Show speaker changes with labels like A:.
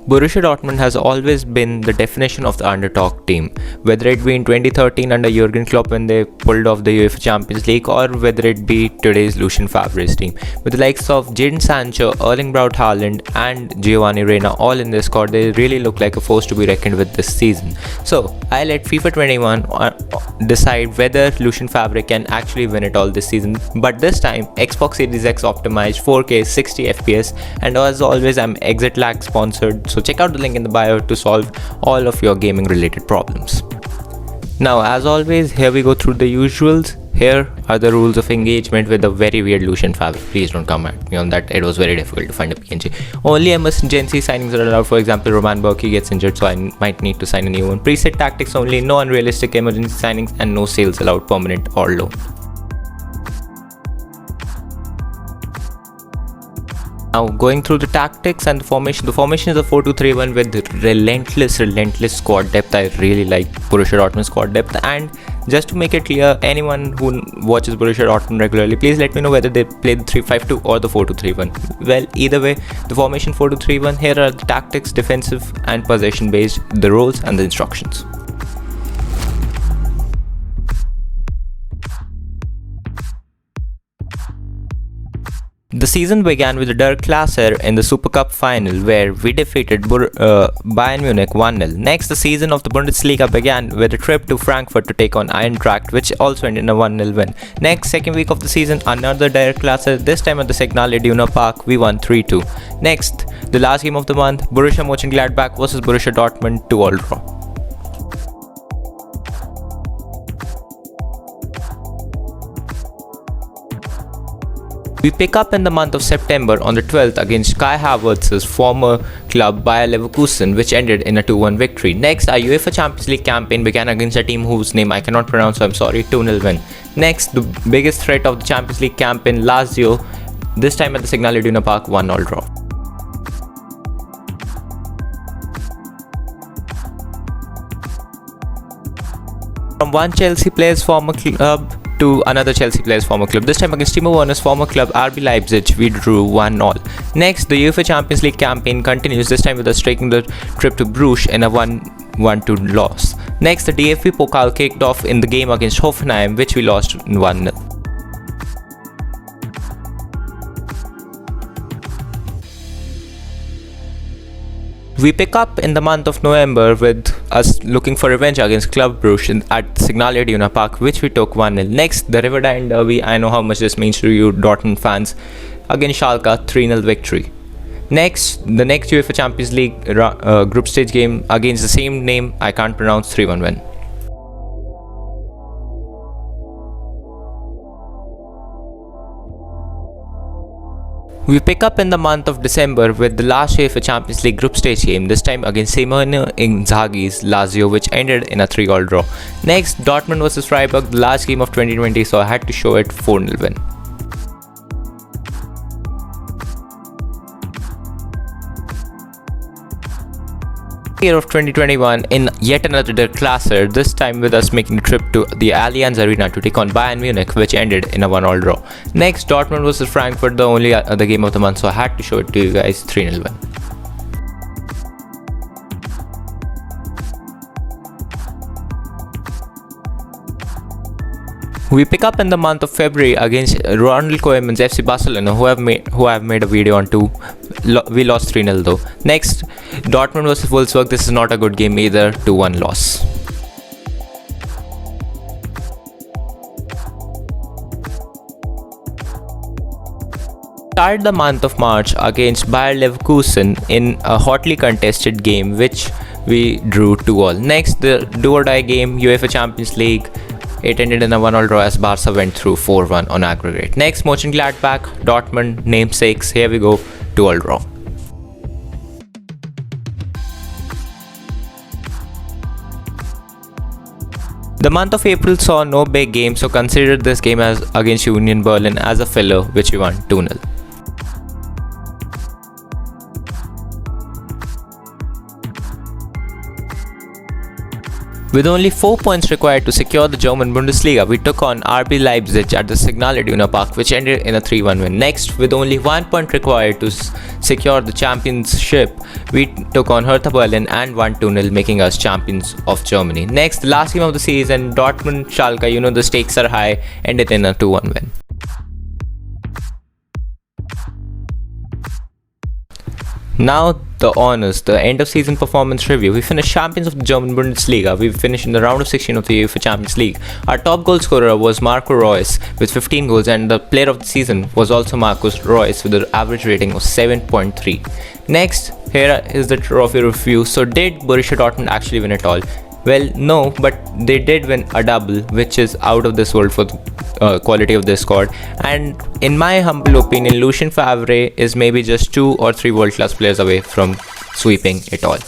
A: Borussia Dortmund has always been the definition of the underdog team, whether it be in 2013 under Jurgen Klopp when they pulled off the UEFA Champions League, or whether it be today's Lucien Favre's team. With the likes of Jadon Sancho, Erling Braut Haaland and Giovanni Reina all in this squad, they really look like a force to be reckoned with this season. So, I let FIFA 21 decide whether Lucien Favre can actually win it all this season, but this time Xbox Series X optimized 4K 60 FPS, and as always I'm Exit Lag sponsored, so check out the link in the bio to solve all of your gaming related problems. Now as always, here we go through the usuals. Here are the rules of engagement with the very weird Lucien Favre. Please don't come at me on that, it was very difficult to find a PNG. Only emergency signings are allowed. For example, Roman Burki gets injured, so I might need to sign a new one. Preset tactics only, no unrealistic emergency signings, and no sales allowed, permanent or loan. Now going through the tactics and the formation. The formation is a 4-2-3-1 with relentless squad depth. I really like Borussia Dortmund squad depth. And just to make it clear, anyone who watches Borussia Dortmund regularly, please let me know whether they play the 3-5-2 or the 4-2-3-1. Well, either way, the formation 4-2-3-1. Here are the tactics, defensive and possession based, the roles and the instructions. The season began with the Der Klasse in the Super Cup final, where we defeated Bayern Munich 1-0. Next, the season of the Bundesliga began with a trip to Frankfurt to take on Eintracht, which also ended in a 1-0 win. Next, second week of the season, another Der Klasse, this time at the Signal Iduna Park, we won 3-2. Next, the last game of the month, Borussia Mönchengladbach versus Borussia Dortmund, 2-2 draw. We pick up in the month of September on the 12th against Kai Havertz's former club Bayer Leverkusen, which ended in a 2-1 victory. Next, our UEFA Champions League campaign began against a team whose name I cannot pronounce, so I'm sorry, 2-0 win. Next, the biggest threat of the Champions League campaign, Lazio, this time at the Signal Iduna Park, 1-1 draw. From one Chelsea player's former club to another Chelsea player's former club, this time against Timo Werner's former club RB Leipzig, we drew 1-1. Next, the UEFA Champions League campaign continues, this time with us taking the trip to Bruges in a 1-2 loss. Next, the DFB Pokal kicked off in the game against Hoffenheim, which we lost 1-0. We pick up in the month of November with us looking for revenge against Club Brugge at Signal Iduna Park, which we took 1-0. Next, the Riverdine Derby, I know how much this means to you Dortmund fans, against Schalke, 3-0 victory. Next, the next UEFA Champions League group stage game against the same name I can't pronounce, 3-1 win. We pick up in the month of December with the last UEFA Champions League group stage game, this time against Simone Inzaghi's Lazio, which ended in a 3-3 draw. Next, Dortmund vs Freiburg, the last game of 2020, so I had to show it 4-0 win. Year of 2021 in yet another Der Klasse, this time with us making the trip to the Allianz Arena to take on Bayern Munich, which ended in a 1-1 draw. Next, Dortmund vs Frankfurt, the only other game of the month, so I had to show it to you guys, 3-0 win. We pick up in the month of February against Ronald Koeman's FC Barcelona, who I've made a video on too. We lost 3-0 though. Next, Dortmund vs Wolfsburg. This is not a good game either, 2-1 loss. Started the month of March against Bayer Leverkusen in a hotly contested game, which we drew 2-2. Next, the do-or-die game, UEFA Champions League. It ended in a 1-1 draw as Barca went through 4-1 on aggregate. Next, Mönchengladbach, Dortmund, namesakes. Here we go, 2-2 draw. The month of April saw no big game, so consider this game as against Union Berlin as a filler, which we won 2-0. With only 4 points required to secure the German Bundesliga, we took on RB Leipzig at the Signal Iduna Park, which ended in a 3-1 win. Next, with only 1 point required to secure the championship, we took on Hertha Berlin and won 2-0, making us champions of Germany. Next, the last game of the season, Dortmund Schalke, the stakes are high, ended in a 2-1 win. Now the honours, the end of season performance review. We finished champions of the German Bundesliga. We finished in the round of 16 of the UEFA Champions League. Our top goal scorer was Marco Reus with 15 goals, and the player of the season was also Marcus Reus with an average rating of 7.3. Next, here is the trophy review. So did Borussia Dortmund actually win it all? Well, no, but they did win a double, which is out of this world for the quality of this squad. And in my humble opinion, Lucien Favre is maybe just 2 or 3 world-class players away from sweeping it all.